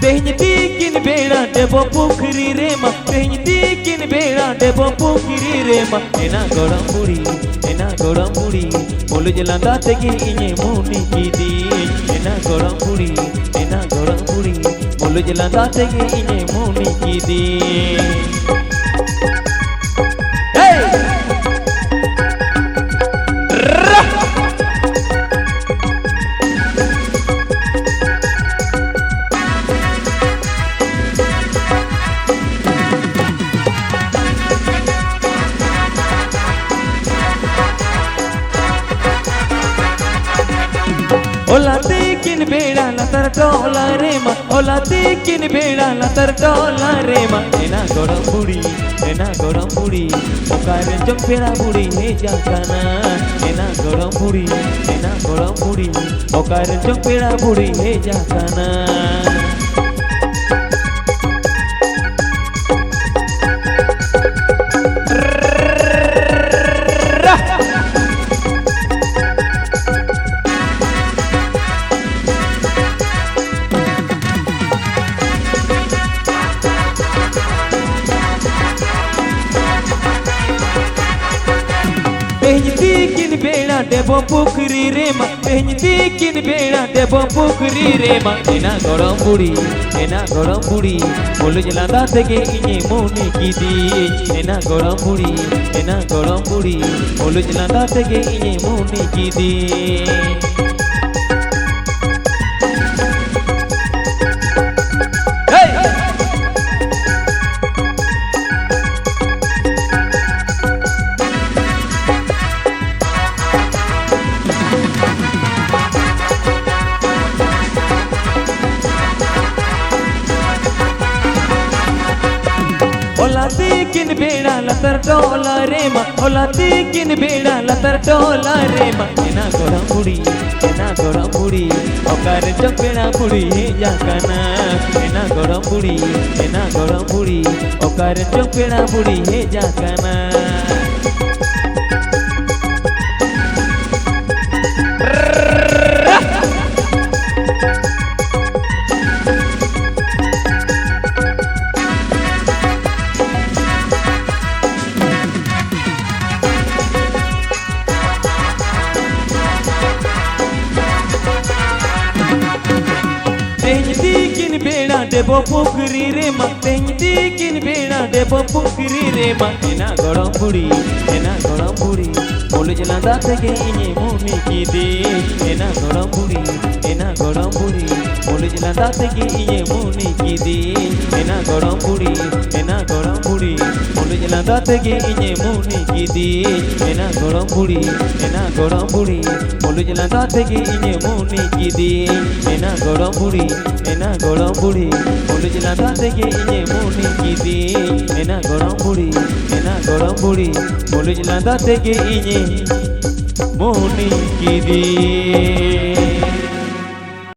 तेहनी दिकिन बेड़ा देबो पुखरी रे मा तेहनी दिकिन बेड़ा देबो पुखरी रे मा एना गोड़म बुड़ी बोलु जलांदा तेगे इने मुनी कीदी एना गोड़म बुड़ी बोलु जलांदा तेगे इने मुनी कीदी ओला दिकिन बेड़ा लतर टोला रे मा ओला दिकिन बेड़ा लतर टोला रे मा एना गोड़म बुड़ी ओकारे जंपेड़ा बुड़ी हे जाकाना एना गोड़म बुड़ी ओकारे जंपेड़ा बुड़ी हे जाकाना तेहनी दिकिन बेड़ा देबो पुखरी रे मा तेहनी दिकिन बेड़ा देबो पुखरी रे मा एना गोड़म बुड़ी बोलु जलांदा तेगे इने मुनी कीदी एना गोड़म बुड़ी बोलु जलांदा तेगे इने मुनी कीदी ओला दिकिन बेड़ा लतर टोला रे मा ओला दिकिन बेड़ा लतर टोला रे मा एना गोड़म बुड़ी ओकारे जंपेड़ा बुड़ी हे जाकाना एना गोड़म बुड़ी ओकारे जंपेड़ा बुड़ी हे जाकाना तेहनी दिकिन बेड़ा देबो पुखरी रे मा तेहनी दिकिन बेड़ा देबो पुखरी रे मा एना गोड़म बुड़ी बोलु जलांदा तेगे इने मुनी कीदी एना गोड़म बुड़ी बोलु जलांदा तेगे इने मुनी कीदी एना गोड़म बुड़ी बोलु जलांदा तेगे इने मुनी कीदी एना गोड़म बुड़ी बोलु जलांदा तेगे इने मुनी कीदी एना गोड़म बुड़ी बोलु जलांदा तेगे इने मुनी कीदी एना गोड़म बुड़ी बोलु जलांदा तेगे इने मुनी कीदी।